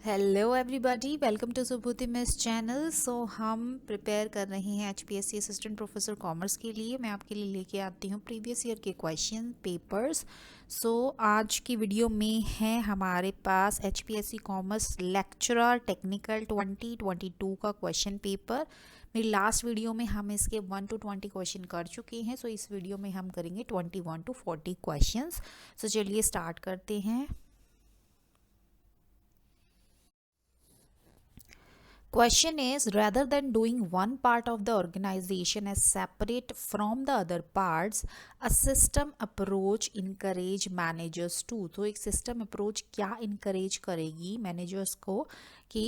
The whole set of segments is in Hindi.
हेलो एवरीबॉडी, वेलकम टू सुबुति मिस चैनल। सो हम प्रिपेयर कर रहे हैं एचपीएससी असिस्टेंट प्रोफेसर कॉमर्स के लिए। मैं आपके लिए लेके आती हूँ प्रीवियस ईयर के क्वेश्चन पेपर्स। सो आज की वीडियो में है हमारे पास एचपीएससी कॉमर्स लेक्चरर टेक्निकल 2022 का क्वेश्चन पेपर। मेरी लास्ट वीडियो में हम इसके 1 to 20 क्वेश्चन कर चुके हैं। सो इस वीडियो में हम करेंगे 21 to 40 क्वेश्चंस। सो चलिए स्टार्ट करते हैं। Question is, rather than doing one part of the organization as separate from the other parts, a system approach encourage managers to। तो एक system approach क्या encourage करेगी managers को कि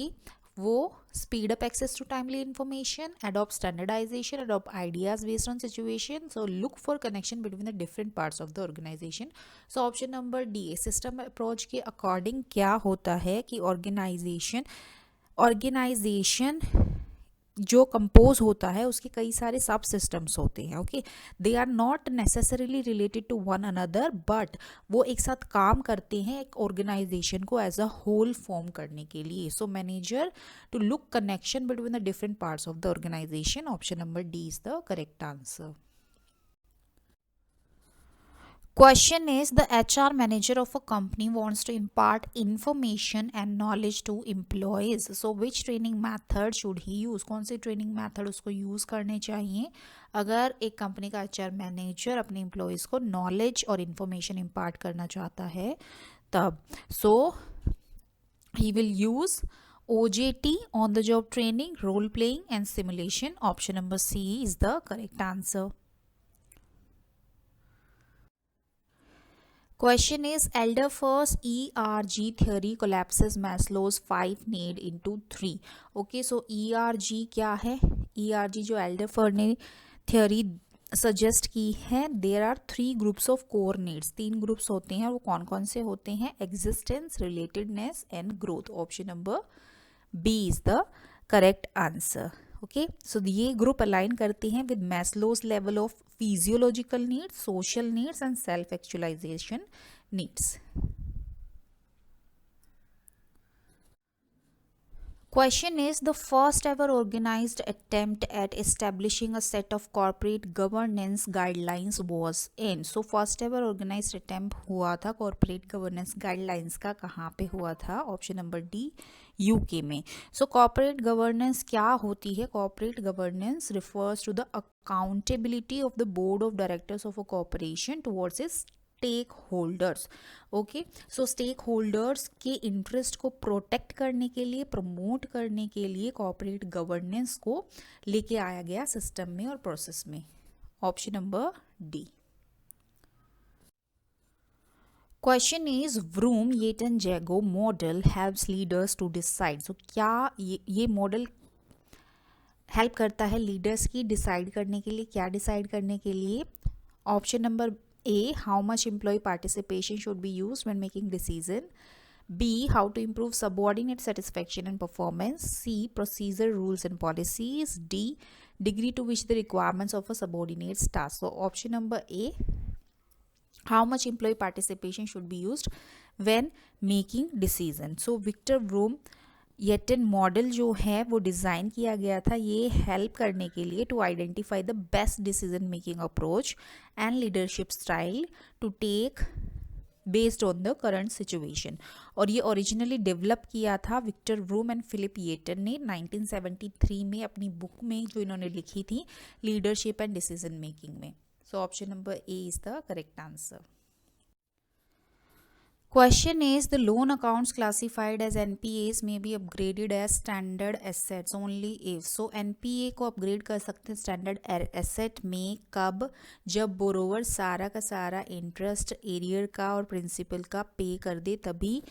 वो speed up access to timely information, adopt standardization, adopt ideas based on situation, so look for connection between the different parts of the organization। So option number D, system approach के according क्या होता है कि ऑर्गेनाइजेशन जो कंपोज होता है उसके कई सारे सब सिस्टम्स होते हैं। Okay, they are not necessarily related to one another, but वो एक साथ काम करते हैं एक ऑर्गेनाइजेशन को एज अ होल फॉर्म करने के लिए। So manager to look connection between the different parts of the organization. Option number D is the correct answer. Question is, the HR manager of a company wants to impart information and knowledge to employees. So which training method should he use? कौन से ट्रेनिंग मेथड उसको यूज़ करने चाहिए अगर एक कंपनी का HR मैनेजर अपने एम्प्लॉयज़ को नॉलेज और इन्फॉर्मेशन इम्पार्ट करना चाहता है तब। So he will use OJT, on the job training, role playing and simulation. Option number C is the correct answer. Question is, Elderfir's ERG theory collapses Maslow's 5 need into 3. Okay, so ERG क्या है? ERG जो एल्डरफर ने theory सजेस्ट की है, there are 3 groups of core needs. 3 groups होते हैं और वो कौन कौन से होते हैं? Existence, relatedness and growth. Option number B is the correct answer. Okay, so ये ग्रुप अलाइन करते हैं with Maslow's level of physiological needs, social needs and self actualization needs. Question is, the first ever organized attempt at establishing a set of corporate governance guidelines was in। So first ever organized attempt हुआ था corporate governance guidelines का, कहाँ पे हुआ था? ऑप्शन नंबर डी, यूके में। सो कॉर्पोरेट गवर्नेंस क्या होती है? Corporate governance refers to the accountability of the board of directors of a corporation towards its stakeholders. Okay, so stakeholders के इंटरेस्ट को प्रोटेक्ट करने के लिए, प्रमोट करने के लिए कॉर्पोरेट गवर्नेंस को लेके आया गया सिस्टम में और प्रोसेस में। Option number D. Question is, Vroom Yetton Jago model helps leaders to decide. So क्या ये मॉडल हेल्प करता है लीडर्स की डिसाइड करने के लिए? क्या डिसाइड करने के लिए? Option number A, how much employee participation should be used when making decision. B, how to improve subordinate satisfaction and performance. C, procedure, rules and policies. D, degree to which the requirements of a subordinate's task. So option number A, how much employee participation should be used when making decision. So Victor Vroom Yetton model जो है वो डिज़ाइन किया गया था ये हेल्प करने के लिए to identify the best decision making approach and leadership style to take based on the current situation. और ये ओरिजिनली डेवलप किया था Victor Vroom and Philip Yetton ने 1973 में अपनी बुक में जो इन्होंने लिखी थी लीडरशिप एंड डिसीजन मेकिंग में। सो option number A is the correct answer. Question is, the loan accounts classified as NPAs may be upgraded as standard assets only if। So NPA को अपग्रेड कर सकते हैं स्टैंडर्ड एसेट में कब? जब बोरोवर सारा का सारा इंटरेस्ट, एरियर का और प्रिंसिपल का पे कर दे, तभी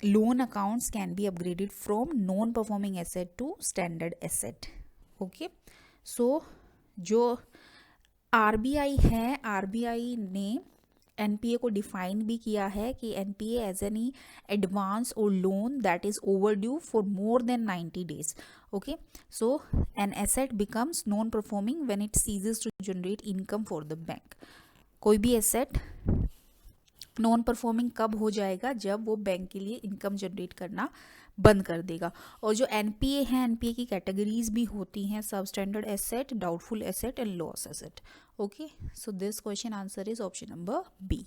loan accounts can be upgraded from non performing asset to standard asset. Okay, so जो RBI है, RBI ने एनपीए को डिफाइन भी किया है कि एनपीए एज एनी एडवांस और loan that is overdue for more than 90 days। Okay, so an asset becomes non performing when it ceases to generate income for the bank. कोई भी एसेट नॉन परफॉर्मिंग कब हो जाएगा? जब वो बैंक के लिए इनकम जनरेट करना बंद कर देगा। और जो एनपीए है, एनपीए की कैटेगरीज भी होती हैं, सब standard asset, doubtful asset and loss asset. Okay, so this question answer is option number B.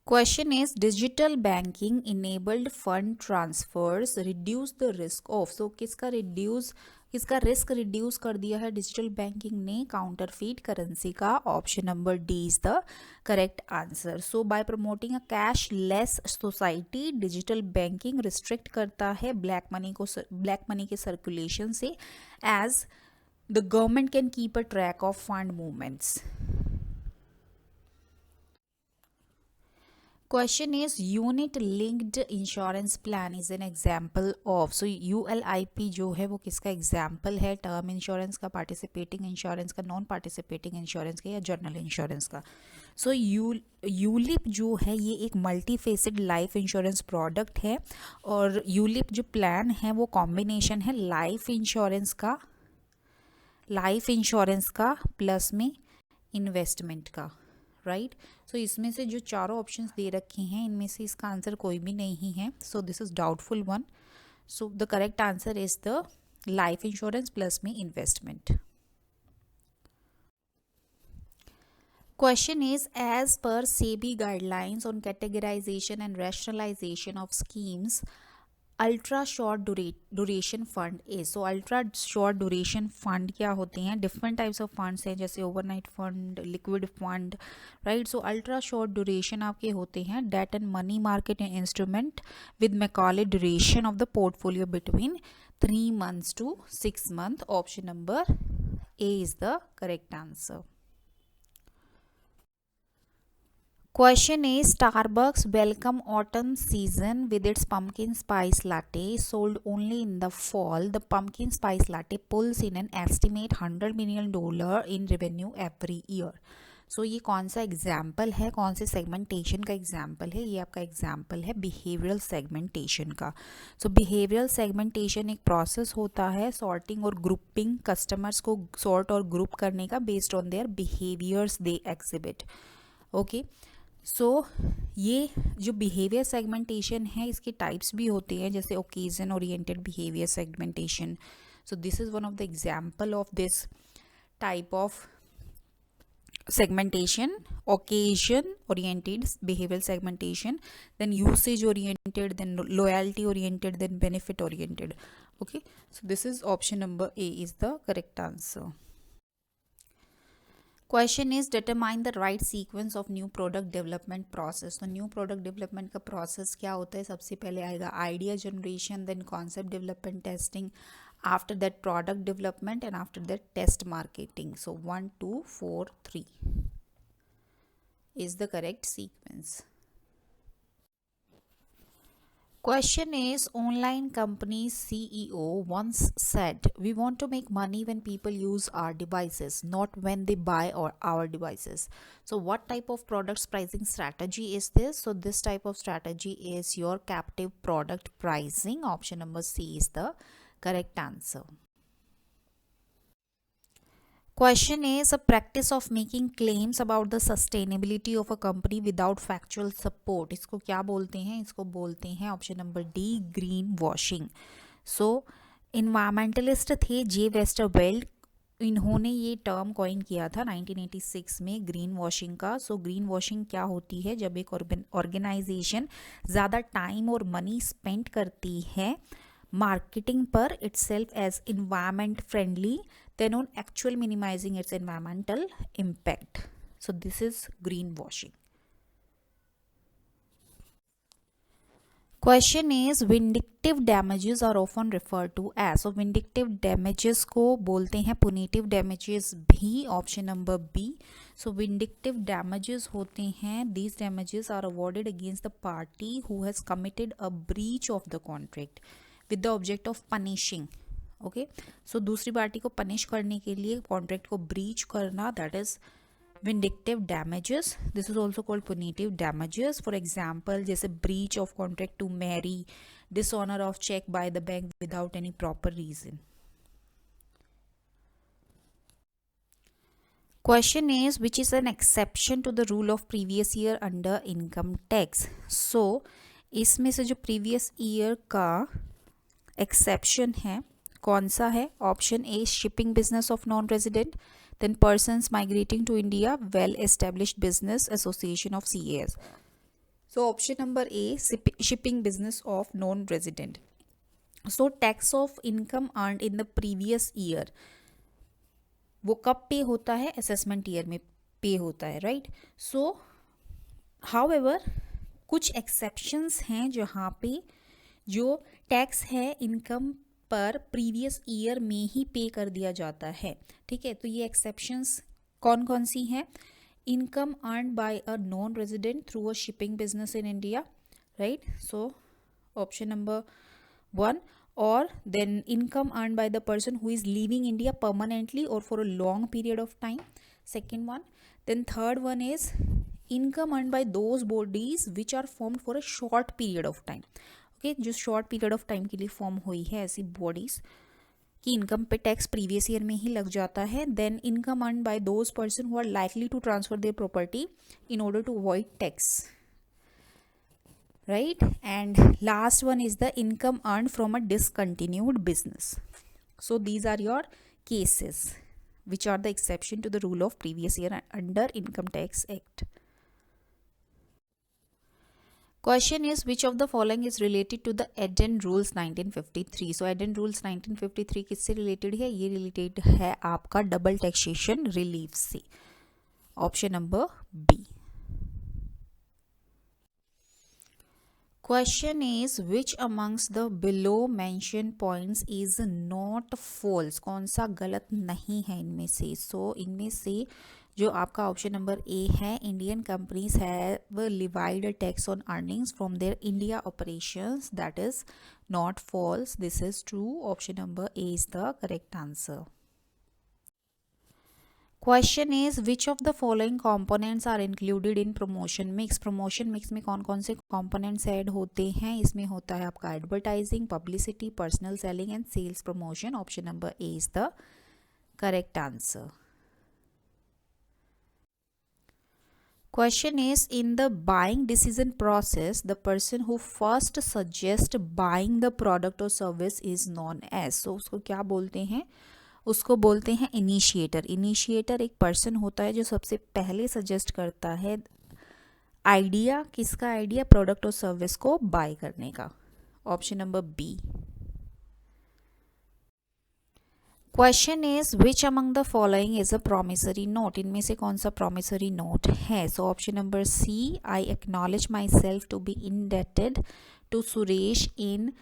Question is digital banking enabled fund transfers reduce the risk of, so किसका रिस्क रिड्यूस कर दिया है डिजिटल बैंकिंग ने? काउंटरफीट करेंसी का। Option number D is the correct answer. So by promoting a cashless society, digital banking restrict करता है ब्लैक मनी के सर्कुलेशन से, as the government can keep a track of fund movements. Question is unit linked insurance plan is an example of, so ULIP जो है वो किसका एग्जाम्पल है? टर्म इंश्योरेंस का, पार्टिसिपेटिंग इंश्योरेंस का, नॉन पार्टिसिपेटिंग इंश्योरेंस का, या जनरल इंश्योरेंस का? सो यूलिप जो है ये एक multi facet life insurance product है, और यूलिप जो प्लान है वो कॉम्बिनेशन है लाइफ इंश्योरेंस का प्लस में इन्वेस्टमेंट का, राइट? सो इसमें से जो चारों ऑप्शंस दे रखे हैं इनमें से इसका आंसर कोई भी नहीं है, so this is doubtful one. So the correct answer is the life insurance plus में investment. Question is, as per SEBI guidelines on categorization and rationalization of schemes, ultra short duration fund is, so ultra short duration fund क्या होते हैं? डिफरेंट टाइप्स ऑफ फंड्स हैं, जैसे overnight fund, liquid fund, right? So ultra short duration आपके होते हैं debt and money market instrument with Macaulay duration of the portfolio between 3 months to 6 months। Option number A is the correct answer. Question is, Starbucks welcome autumn season with its pumpkin spice latte sold only in the fall. The pumpkin spice latte pulls in an estimate $100 million in revenue every year. So ये कौन सा एग्जाम्पल है, कौन से सेगमेंटेशन का एग्जाम्पल है? ये आपका एग्जाम्पल है बिहेवियरल सेगमेंटेशन का। सो बिहेवियरल सेगमेंटेशन एक प्रोसेस होता है सॉर्टिंग और ग्रुपिंग, कस्टमर्स को सॉर्ट और ग्रुप करने का based on their behaviours they exhibit. Okay, so ये जो बिहेवियर सेगमेंटेशन है इसके टाइप्स भी होते हैं, जैसे occasion oriented behaviour segmentation. So this is one of the example of this type of segmentation, occasion oriented behavioral segmentation, then usage oriented, then loyalty oriented, then benefit oriented. Okay, so this is option number A is the correct answer. Question is, determine the right sequence of new product development process. तो न्यू प्रोडक्ट डेवलपमेंट का प्रोसेस क्या होता है? सबसे पहले आएगा idea generation, then concept development, testing, after that product development, and after that test marketing. So 1 2 4 3 is the correct sequence. Question is, online company CEO once said, we want to make money when people use our devices, not when they buy our devices. So what type of products pricing strategy is this? So this type of strategy is your captive product pricing. Option number C is the correct answer. Question is, a practice of making claims about the sustainability of a company without factual support. इसको क्या बोलते हैं? इसको बोलते हैं option number D green washing. So environmentalist थे जे वेस्टरवेल्ड, इन्होंने ये टर्म कॉइन किया था 1986 में ग्रीन वॉशिंग का। सो ग्रीन वॉशिंग क्या होती है? जब एक ऑर्गेनाइजेशन ज़्यादा टाइम और मनी स्पेंड करती है marketing per itself as environment friendly than on actual minimizing its environmental impact. So this is greenwashing. Question is, vindictive damages are often referred to as, so vindictive damages को बोलते हैं punitive damages भी। Option number B. so vindictive damages होते हैं, these damages are awarded against the party who has committed a breach of the contract with the object of punishing. Okay, so दूसरी पार्टी को पनिश करने के लिए कॉन्ट्रैक्ट को ब्रीच करना, that is vindictive damages. This is also called punitive damages. For example, जैसे breach of contract to marry, dishonour of cheque by the bank without any proper reason. Question is which is an exception to the rule of previous year under income tax. So इसमें से जो previous year का exception है कौन सा है? Option A shipping business of non resident, then persons migrating to India, well established business association of CAS. So option number A, shipping business of non-resident. So tax of income earned in the previous year, वो कब पे होता है? असेसमेंट ईयर में पे होता है, राइट? सो हाउएवर कुछ एक्सेप्शंस हैं जहाँ पे जो टैक्स है इनकम पर प्रीवियस ईयर में ही पे कर दिया जाता है, ठीक है? तो ये एक्सेप्शंस कौन कौन सी हैं? income earned by a non-resident through a shipping business in India, right? So option number 1, or then income earned by the person who is leaving India permanently or for a long period of time, second one. Then third one is income earned by those bodies which are formed for a short period of time, okay? जो short period of time के लिए form हुई है ऐसी bodies कि इनकम पे टैक्स प्रीवियस ईयर में ही लग जाता है. Then income earn by those person who are likely to transfer their property in order to avoid tax, right? And last one is the income earn from a discontinued business. So these are your cases which are the exception to the rule of previous year under income tax act. Question is which of the following is related to the Eden Rules 1953. So Eden Rules 1953 किससे related है? ये related है आपका डबल टैक्सेशन रिलीफ से. Option number B. Question is which amongst the below mentioned points is not false. कौन सा गलत नहीं है इनमें से? So इनमें से जो आपका ऑप्शन नंबर ए है, Indian companies have levied a tax on earnings from their India operations, that is not false, this is true. Option number A is the correct answer. Question is which of the following components are included in promotion mix. Promotion mix में कौन कौन से कंपोनेंट्स ऐड होते हैं? इसमें होता है आपका advertising, publicity, personal selling and sales promotion. Option number A is the correct answer. Question is in the buying decision process, the person who first suggests buying the product or service is known as. So उसको क्या बोलते हैं? उसको बोलते हैं इनिशिएटर. इनिशिएटर एक पर्सन होता है जो सबसे पहले सजेस्ट करता है आइडिया. किसका आइडिया? प्रोडक्ट और सर्विस को बाय करने का. Option number B. Question is which among the following is a promissory note. इनमें से कौन सा प्रोमिसरी नोट है? So option number C, I acknowledge myself to be indebted to Suresh in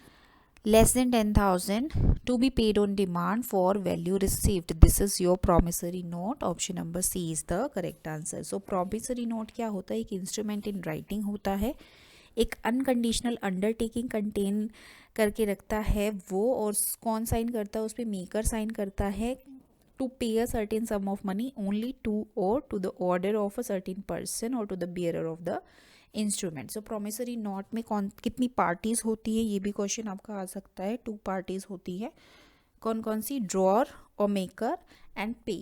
less than 10,000 to be paid on demand for value received. This is your promissory note. Option number C is the correct answer. So promissory note क्या होता है? एक इंस्ट्रूमेंट इन राइटिंग होता है, एक अनकंडीशनल अंडरटेकिंग कंटेन करके रखता है वो, और कौन साइन करता है? उस पर मेकर साइन करता है to pay a certain sum of money only to और to the order of a certain person और to the bearer of the instrument. So promissory note में कितनी पार्टीज होती है? ये भी क्वेश्चन आपका आ सकता है. 2 पार्टीज होती है. कौन कौन सी? ड्रॉर और maker and payee.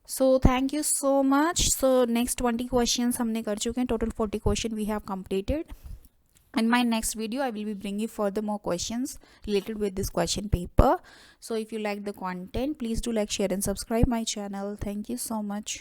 So thank you so much. So next 20 question हमने कर चुके हैं. Total 40 question we have completed. In my next video, I will be bringing further more questions related with this question paper. So if you like the content, please do like, share and subscribe my channel. Thank you so much.